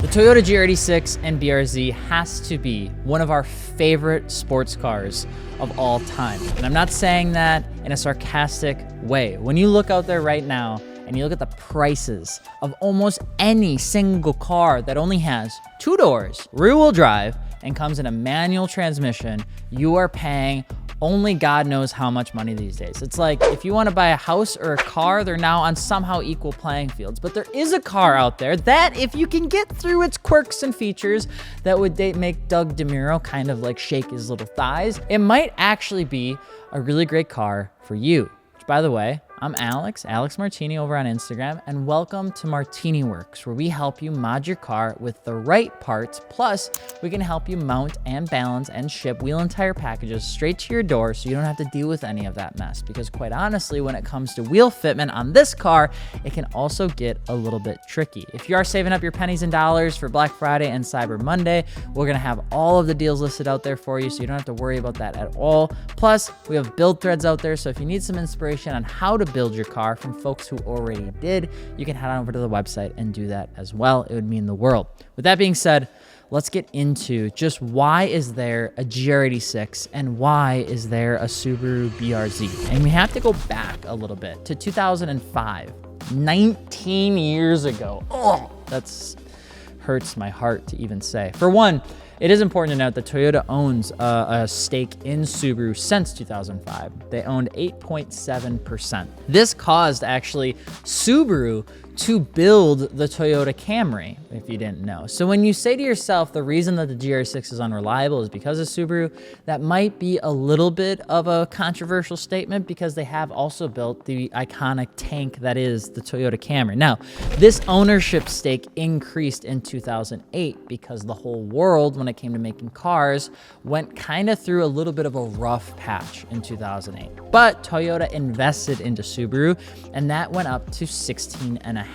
The Toyota GR86 and BRZ has to be one of our favorite sports cars of all time. And I'm not saying that in a sarcastic way. When you look out there right now and you look at the prices of almost any single car that only has 2 doors, rear-wheel drive, and comes in a manual transmission, you are paying only God knows how much money these days. It's like if you want to buy a house or a car, they're now on somehow equal playing fields. But there is a car out there that, if you can get through its quirks and features that would make Doug DeMuro kind of like shake his little thighs, it might actually be a really great car for you. Which, by the way, I'm Alex Martini over on Instagram, and welcome to Martini Works, where we help you mod your car with the right parts. Plus, we can help you mount and balance and ship wheel and tire packages straight to your door so you don't have to deal with any of that mess. Because quite honestly, when it comes to wheel fitment on this car, it can also get a little bit tricky. If you are saving up your pennies and dollars for Black Friday and Cyber Monday, we're gonna have all of the deals listed out there for you so you don't have to worry about that at all. Plus, we have build threads out there, so if you need some inspiration on how to build your car from folks who already did, you can head on over to the website and do that as well. It would mean the world. With that being said, let's get into just why is there a GR86 and why is there a Subaru BRZ? And we have to go back a little bit to 2005, 19 years ago. Oh, that's hurts my heart to even say. For one, it is important to note that Toyota owns a stake in Subaru since 2005. They owned 8.7%. This caused actually Subaru to build the Toyota Camry, if you didn't know. So when you say to yourself, the reason that the GR6 is unreliable is because of Subaru, that might be a little bit of a controversial statement because they have also built the iconic tank that is the Toyota Camry. Now, this ownership stake increased in 2008 because the whole world, when it came to making cars, went kind of through a little bit of a rough patch in 2008. But Toyota invested into Subaru, and that went up to 16.5%.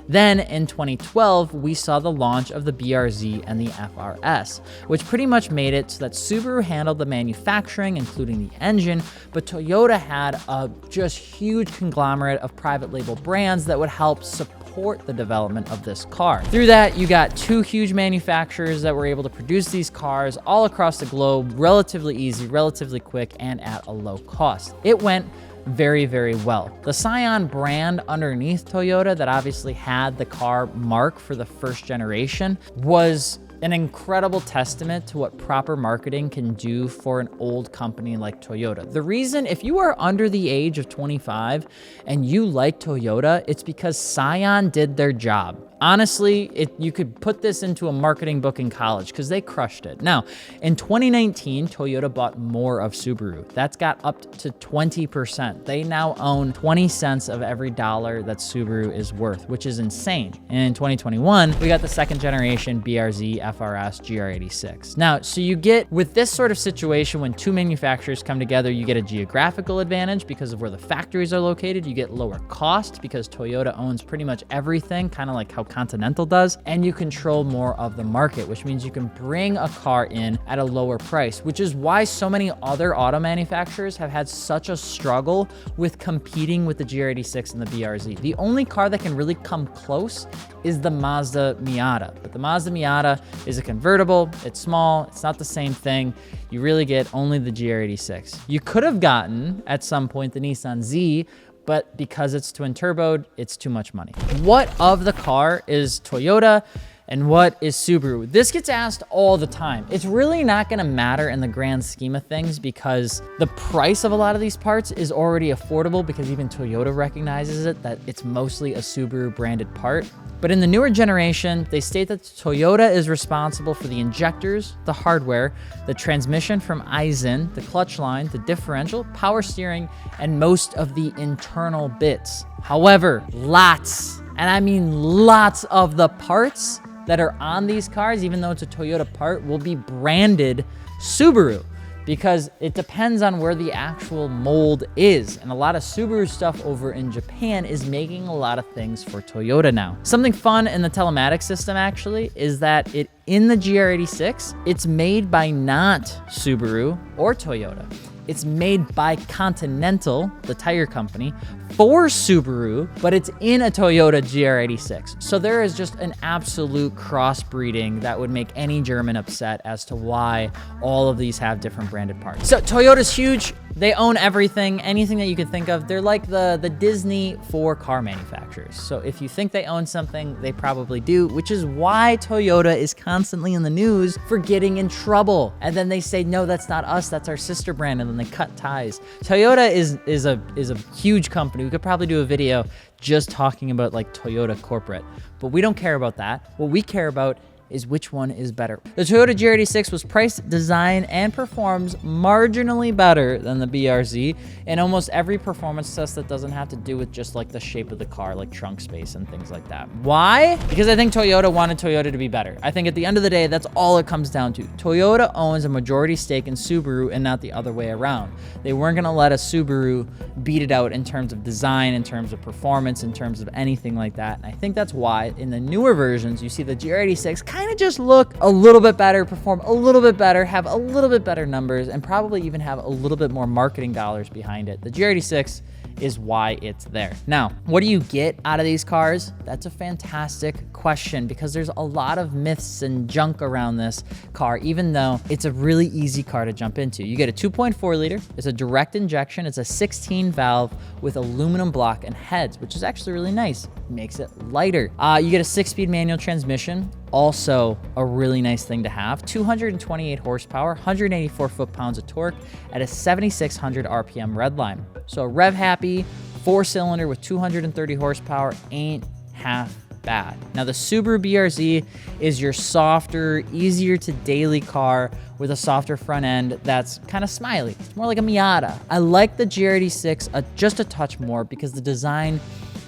Then in 2012, we saw the launch of the BRZ and the FRS, which pretty much made it so that Subaru handled the manufacturing, including the engine, but Toyota had a just huge conglomerate of private label brands that would help support the development of this car. Through that, you got 2 huge manufacturers that were able to produce these cars all across the globe, relatively easy, relatively quick, and at a low cost. It went very, very well. The Scion brand underneath Toyota that obviously had the car mark for the first generation was an incredible testament to what proper marketing can do for an old company like Toyota. The reason, if you are under the age of 25 and you like Toyota, it's because Scion did their job. Honestly, you could put this into a marketing book in college because they crushed it. Now, in 2019, Toyota bought more of Subaru. That's got up to 20%. They now own 20 cents of every dollar that Subaru is worth, which is insane. And in 2021, we got the second generation BRZ, FRS, GR86. Now, so you get, with this sort of situation, when 2 manufacturers come together, you get a geographical advantage because of where the factories are located. You get lower cost because Toyota owns pretty much everything, kind of like how Continental does, and you control more of the market, which means you can bring a car in at a lower price, which is why so many other auto manufacturers have had such a struggle with competing with the GR86 and the BRZ. The only car that can really come close is the Mazda Miata, but the Mazda Miata is a convertible, it's small, it's not the same thing. You really get only the GR86. You could have gotten, at some point, the Nissan Z, but because it's twin turboed, it's too much money. What of the car is Toyota and what is Subaru? This gets asked all the time. It's really not gonna matter in the grand scheme of things because the price of a lot of these parts is already affordable because even Toyota recognizes it, that it's mostly a Subaru branded part. But in the newer generation, they state that Toyota is responsible for the injectors, the hardware, the transmission from Aisin, the clutch line, the differential, power steering, and most of the internal bits. However, lots, and I mean lots of the parts that are on these cars, even though it's a Toyota part, will be branded Subaru, because it depends on where the actual mold is. And a lot of Subaru stuff over in Japan is making a lot of things for Toyota now. Something fun in the telematics system actually is that in the GR86, it's made by not Subaru or Toyota. It's made by Continental, the tire company, for Subaru, but it's in a Toyota GR86. So there is just an absolute crossbreeding that would make any German upset as to why all of these have different branded parts. So Toyota's huge. They own everything, anything that you can think of. They're like the Disney for car manufacturers. So if you think they own something, they probably do, which is why Toyota is constantly in the news for getting in trouble. And then they say, no, that's not us, that's our sister brand, and then they cut ties. Toyota is a huge company. We could probably do a video just talking about like Toyota corporate, but we don't care about that. What we care about is which one is better. The Toyota GR86 was priced, designed, and performs marginally better than the BRZ in almost every performance test that doesn't have to do with just like the shape of the car, like trunk space and things like that. Why? Because I think Toyota wanted Toyota to be better. I think at the end of the day, that's all it comes down to. Toyota owns a majority stake in Subaru and not the other way around. They weren't gonna let a Subaru beat it out in terms of design, in terms of performance, in terms of anything like that. And I think that's why in the newer versions, you see the GR86 kind of just look a little bit better, perform a little bit better, have a little bit better numbers, and probably even have a little bit more marketing dollars behind it. The GR86 is why it's there. Now, what do you get out of these cars? That's a fantastic question because there's a lot of myths and junk around this car, even though it's a really easy car to jump into. You get a 2.4 liter, it's a direct injection, it's a 16 valve with aluminum block and heads, which is actually really nice. Makes it lighter. You get a 6-speed manual transmission, also a really nice thing to have. 228 horsepower, 184 foot-pounds of torque at a 7,600 RPM redline. So a rev-happy 4-cylinder with 230 horsepower ain't half bad. Now the Subaru BRZ is your softer, easier to daily car with a softer front end that's kind of smiley. It's more like a Miata. I like the GR86 just a touch more because the design,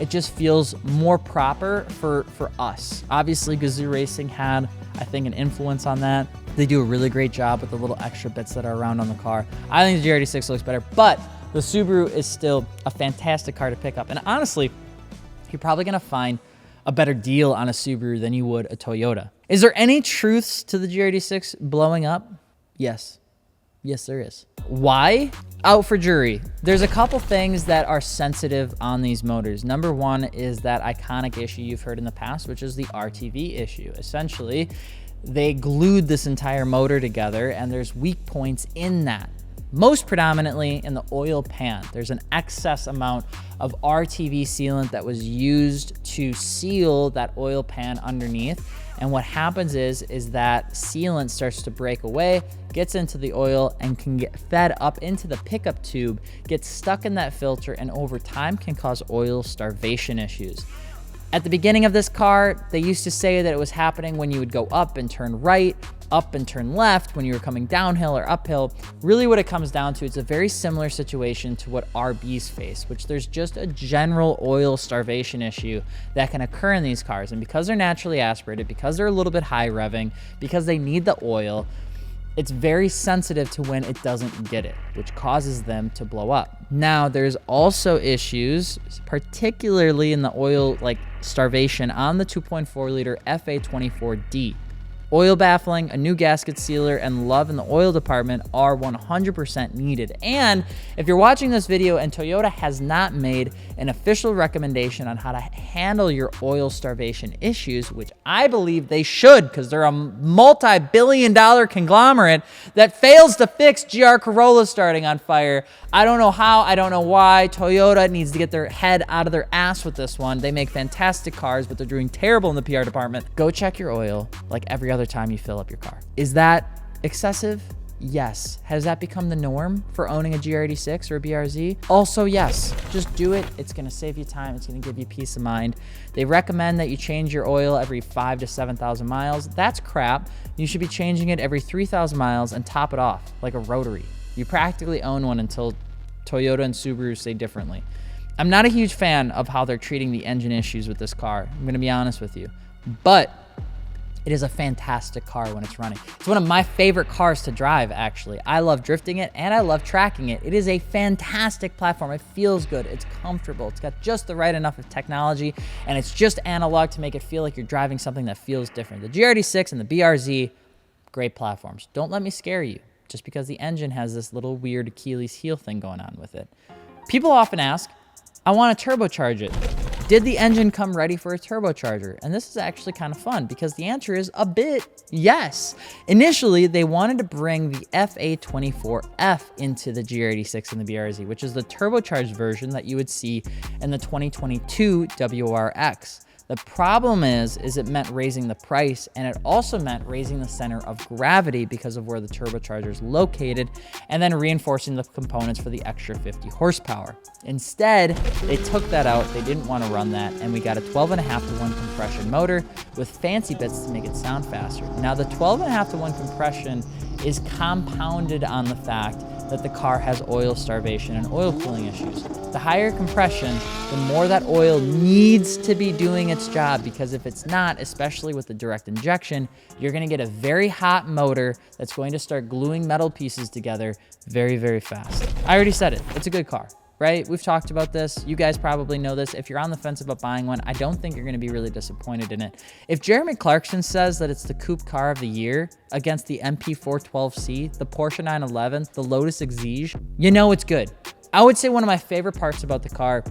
it just feels more proper for us. Obviously, Gazoo Racing had, I think, an influence on that. They do a really great job with the little extra bits that are around on the car. I think the GR86 looks better, but the Subaru is still a fantastic car to pick up. And honestly, you're probably gonna find a better deal on a Subaru than you would a Toyota. Is there any truths to the GR86 blowing up? Yes. Yes, there is. Why? Out for jury. There's a couple things that are sensitive on these motors. Number one is that iconic issue you've heard in the past, which is the RTV issue. Essentially, they glued this entire motor together and there's weak points in that. Most predominantly in the oil pan. There's an excess amount of RTV sealant that was used to seal that oil pan underneath. And what happens is that sealant starts to break away, gets into the oil, and can get fed up into the pickup tube, gets stuck in that filter, and over time can cause oil starvation issues. At the beginning of this car, they used to say that it was happening when you would go up and turn right, up and turn left when you were coming downhill or uphill. Really what it comes down to, it's a very similar situation to what RBs face, which there's just a general oil starvation issue that can occur in these cars. And because they're naturally aspirated, because they're a little bit high revving, because they need the oil, it's very sensitive to when it doesn't get it, which causes them to blow up. Now, there's also issues, particularly in the oil starvation on the 2.4 liter FA24D. Oil baffling, a new gasket sealer, and love in the oil department are 100% needed. And if you're watching this video and Toyota has not made an official recommendation on how to handle your oil starvation issues, which I believe they should because they're a multi-billion-dollar conglomerate that fails to fix GR Corollas starting on fire. I don't know how, I don't know why. Toyota needs to get their head out of their ass with this one. They make fantastic cars, but they're doing terrible in the PR department. Go check your oil like every other time you fill up your car. Is that excessive? Yes. Has that become the norm for owning a GR86 or a BRZ? Also, yes. Just do it. It's gonna save you time. It's gonna give you peace of mind. They recommend that you change your oil every 5,000 to 7,000 miles. That's crap. You should be changing it every 3,000 miles and top it off like a rotary. You practically own one until Toyota and Subaru say differently. I'm not a huge fan of how they're treating the engine issues with this car. I'm gonna be honest with you, but it is a fantastic car when it's running. It's one of my favorite cars to drive, actually. I love drifting it and I love tracking it. It is a fantastic platform. It feels good, it's comfortable. It's got just the right enough of technology and it's just analog to make it feel like you're driving something that feels different. The GR86 and the BRZ, great platforms. Don't let me scare you just because the engine has this little weird Achilles heel thing going on with it. People often ask, I want to turbocharge it. Did the engine come ready for a turbocharger? And this is actually kind of fun because the answer is a bit yes. Initially, they wanted to bring the FA24F into the GR86 and the BRZ, which is the turbocharged version that you would see in the 2022 WRX. The problem is it meant raising the price, and it also meant raising the center of gravity because of where the turbocharger is located, and then reinforcing the components for the extra 50 horsepower. Instead, they took that out. They didn't want to run that, and we got a 12.5-to-1 compression motor with fancy bits to make it sound faster. Now, the 12.5-to-1 compression is compounded on the fact that the car has oil starvation and oil cooling issues. The higher compression, the more that oil needs to be doing its job, because if it's not, especially with the direct injection, you're gonna get a very hot motor that's going to start gluing metal pieces together very, very fast. I already said it, it's a good car, right? We've talked about this. You guys probably know this. If you're on the fence about buying one, I don't think you're gonna be really disappointed in it. If Jeremy Clarkson says that it's the coupe car of the year against the MP412C, the Porsche 911, the Lotus Exige, you know it's good. I would say one of my favorite parts about the car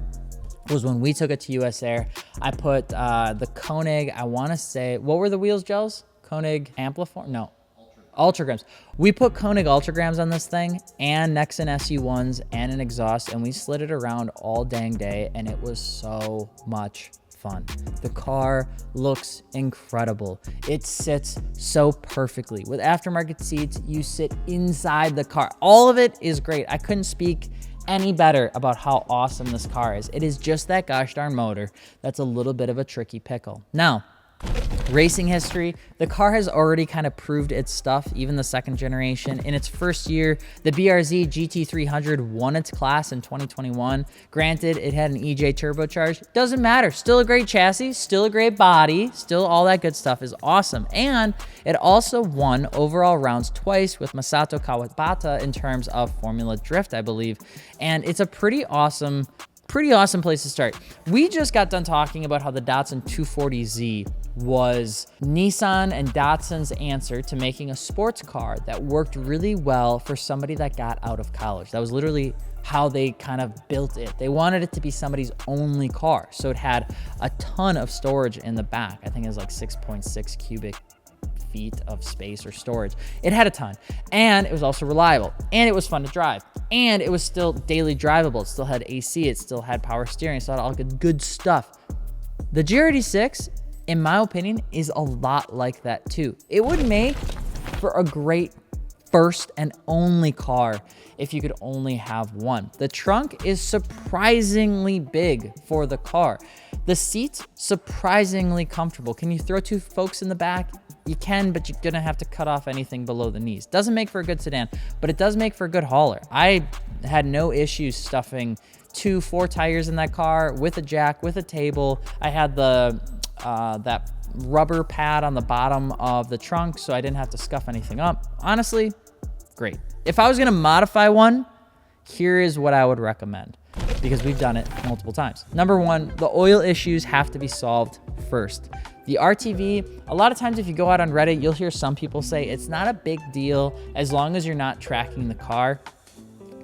was when we took it to US Air. I put the Koenig, I wanna say, what were the wheels, Gels? Koenig Ampliform? No. Ultragrams. We put Koenig Ultragrams on this thing and Nexen SU1s and an exhaust, and we slid it around all dang day, and it was so much fun. The car looks incredible. It sits so perfectly. With aftermarket seats, you sit inside the car. All of it is great. I couldn't speak any better about how awesome this car is. It is just that gosh darn motor that's a little bit of a tricky pickle. Now, racing history, the car has already kind of proved its stuff, even the second generation. In its first year, the BRZ GT300 won its class in 2021. Granted, it had an EJ turbocharged. Doesn't matter. Still a great chassis, still a great body, still all that good stuff is awesome. And it also won overall rounds twice with Masato Kawabata in terms of Formula Drift, I believe. And it's a pretty awesome place to start. We just got done talking about how the Datsun 240Z was Nissan and Datsun's answer to making a sports car that worked really well for somebody that got out of college. That was literally how they kind of built it. They wanted it to be somebody's only car. So it had a ton of storage in the back. I think it was like 6.6 cubic feet of space or storage. It had a ton, and it was also reliable, and it was fun to drive, and it was still daily drivable. It still had AC, it still had power steering, it still had all good stuff. The GR86, in my opinion, is a lot like that too. It would make for a great first and only car if you could only have one. The trunk is surprisingly big for the car. The seats, surprisingly comfortable. Can you throw two folks in the back? You can, but you're gonna have to cut off anything below the knees. Doesn't make for a good sedan, but it does make for a good hauler. I had no issues stuffing 4 tires in that car with a jack, with a table. I had the that rubber pad on the bottom of the trunk, so I didn't have to scuff anything up. Honestly, great. If I was gonna modify one, here is what I would recommend, because we've done it multiple times. Number one, the oil issues have to be solved first. The RTV, a lot of times if you go out on Reddit, you'll hear some people say it's not a big deal as long as you're not tracking the car.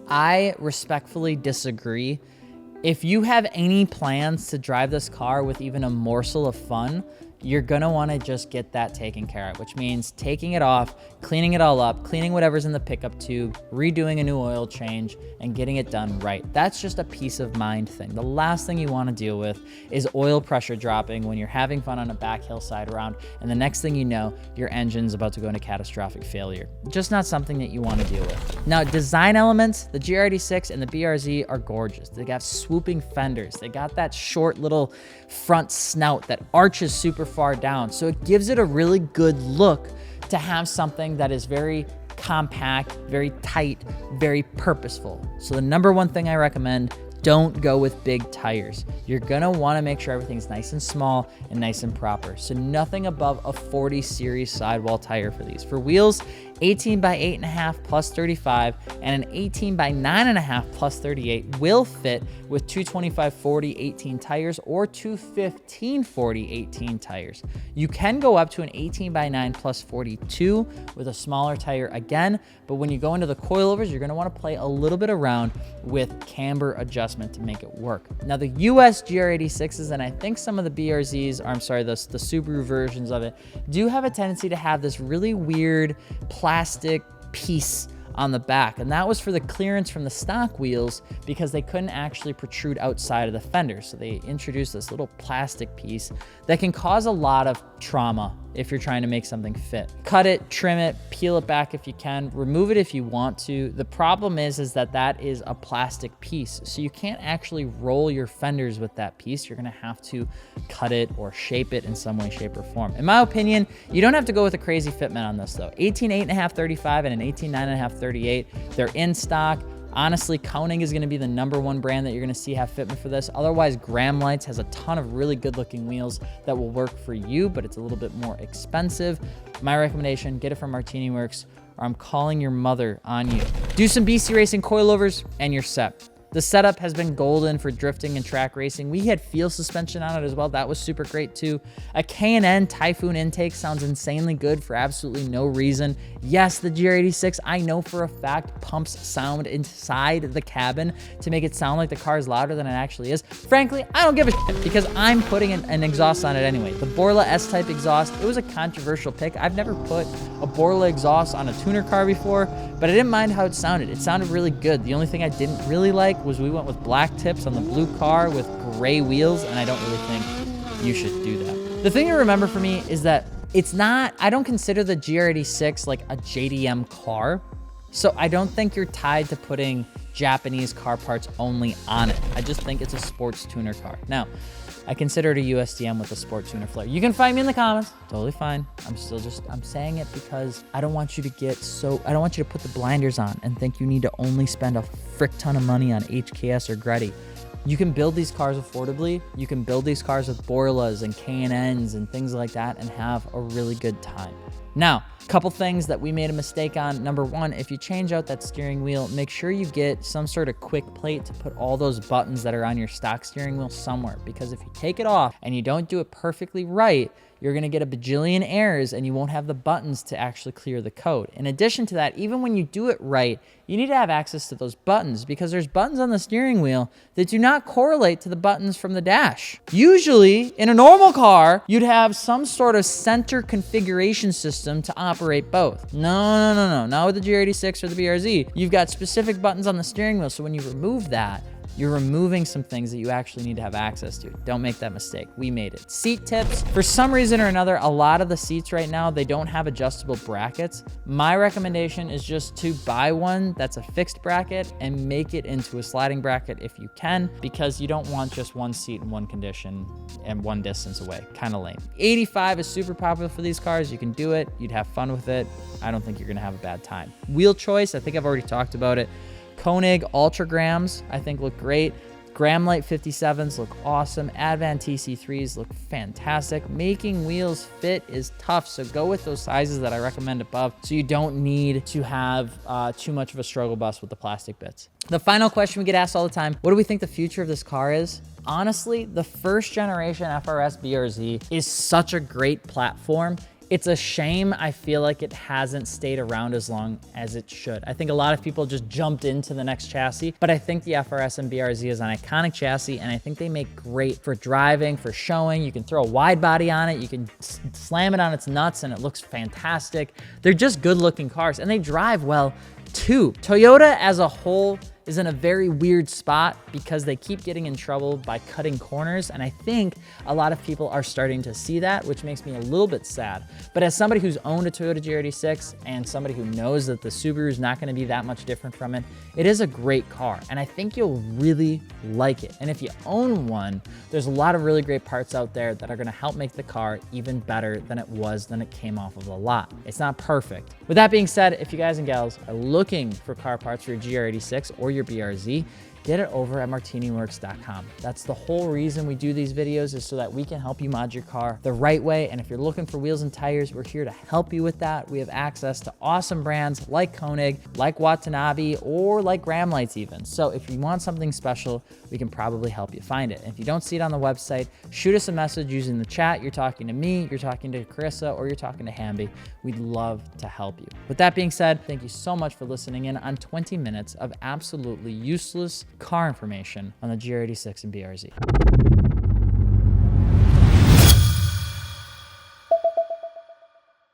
I respectfully disagree. If you have any plans to drive this car with even a morsel of fun, you're gonna wanna just get that taken care of, which means taking it off, cleaning it all up, cleaning whatever's in the pickup tube, redoing a new oil change, and getting it done right. That's just a peace of mind thing. The last thing you wanna deal with is oil pressure dropping when you're having fun on a back hillside round, and the next thing you know, your engine's about to go into catastrophic failure. Just not something that you wanna deal with. Now, design elements, the GR86 and the BRZ are gorgeous. They got swooping fenders. They got that short little front snout that arches super far down. So it gives it a really good look to have something that is very compact, very tight, very purposeful. So the number one thing I recommend, don't go with big tires. You're gonna wanna make sure everything's nice and small and nice and proper. So nothing above a 40 series sidewall tire for these. For wheels, 18 by 8.5 plus 35 and an 18 by 9.5 plus 38 will fit with 225/40 18 tires or 215/40 18 tires. You can go up to an 18 by 9 plus 42 with a smaller tire again, but when you go into the coilovers, you're gonna wanna play a little bit around with camber adjustment to make it work. Now the US GR86s, and I think some of the BRZs, or I'm sorry, the Subaru versions of it, do have a tendency to have this really weird plastic piece on the back, and that was for the clearance from the stock wheels because they couldn't actually protrude outside of the fender. So they introduced this little plastic piece that can cause a lot of trauma if you're trying to make something fit. Cut it, trim it, peel it back if you can, remove it if you want to. The problem is that that is a plastic piece, so you can't actually roll your fenders with that piece. You're gonna have to cut it or shape it in some way, shape, or form. In my opinion, you don't have to go with a crazy fitment on this though. 18 8.5 35 and an 18 9.5 38, they're in stock. Honestly, Koenig is gonna be the #1 brand that you're gonna see have fitment for this. Otherwise, Graham Lights has a ton of really good looking wheels that will work for you, but it's a little bit more expensive. My recommendation, get it from Martini Works, or I'm calling your mother on you. Do some BC Racing coilovers and you're set. The setup has been golden for drifting and track racing. We had feel suspension on it as well. That was super great too. A K&N Typhoon intake sounds insanely good for absolutely no reason. Yes, the GR86, I know for a fact, pumps sound inside the cabin to make it sound like the car is louder than it actually is. Frankly, I don't give a shit because I'm putting an exhaust on it anyway. The Borla S-Type exhaust, it was a controversial pick. I've never put a Borla exhaust on a tuner car before, but I didn't mind how it sounded. It sounded really good. The only thing I didn't really like was we went with black tips on the blue car with gray wheels, and I don't really think you should do that. The thing to remember for me is that I don't consider the GR86 like a JDM car, so I don't think you're tied to putting Japanese car parts only on it. I just think it's a sports tuner car. Now, I consider it a USDM with a sport tuner flair. You can find me in the comments, totally fine. I'm saying it because I don't want you to put the blinders on and think you need to only spend a frick ton of money on HKS or Gretty. You can build these cars affordably. You can build these cars with Borlas and K&Ns and things like that and have a really good time. Now, a couple things that we made a mistake on. Number one, if you change out that steering wheel, make sure you get some sort of quick plate to put all those buttons that are on your stock steering wheel somewhere, because if you take it off and you don't do it perfectly right, you're gonna get a bajillion errors and you won't have the buttons to actually clear the code. In addition to that, even when you do it right, you need to have access to those buttons because there's buttons on the steering wheel that do not correlate to the buttons from the dash. Usually, in a normal car, you'd have some sort of center configuration system to operate both. No, not with the GR86 or the BRZ. You've got specific buttons on the steering wheel, so when you remove that, you're removing some things that you actually need to have access to. Don't make that mistake. We made it. Seat tips. For some reason or another, a lot of the seats right now, they don't have adjustable brackets. My recommendation is just to buy one that's a fixed bracket and make it into a sliding bracket if you can, because you don't want just one seat in one condition and one distance away. Kind of lame. 85 is super popular for these cars. You can do it. You'd have fun with it. I don't think you're gonna have a bad time. Wheel choice, I think I've already talked about it. Koenig Ultragrams, I think, look great. Graham Light 57s look awesome. Advan TC3s look fantastic. Making wheels fit is tough, so go with those sizes that I recommend above so you don't need to have too much of a struggle bus with the plastic bits. The final question we get asked all the time, what do we think the future of this car is? Honestly, the first generation FRS BRZ is such a great platform. It's a shame I feel like it hasn't stayed around as long as it should. I think a lot of people just jumped into the next chassis, but I think the FRS and BRZ is an iconic chassis, and I think they make great for driving, for showing. You can throw a wide body on it, you can slam it on its nuts, and it looks fantastic. They're just good looking cars, and they drive well too. Toyota as a whole is in a very weird spot because they keep getting in trouble by cutting corners, and I think a lot of people are starting to see that, which makes me a little bit sad. But as somebody who's owned a Toyota GR86 and somebody who knows that the Subaru is not going to be that much different from it, it is a great car, and I think you'll really like it. And if you own one, there's a lot of really great parts out there that are going to help make the car even better than it was when it came off of the lot. It's not perfect. With that being said, if you guys and gals are looking for car parts for your GR86 or your BRZ, get it over at martiniworks.com. That's the whole reason we do these videos, is so that we can help you mod your car the right way. And if you're looking for wheels and tires, we're here to help you with that. We have access to awesome brands like Koenig, like Watanabe, or like Graham Lights even. So if you want something special, we can probably help you find it. And if you don't see it on the website, shoot us a message using the chat. You're talking to me, you're talking to Carissa, or you're talking to Hamby. We'd love to help you. With that being said, thank you so much for listening in on 20 minutes of absolutely useless car information on the GR86 and BRZ.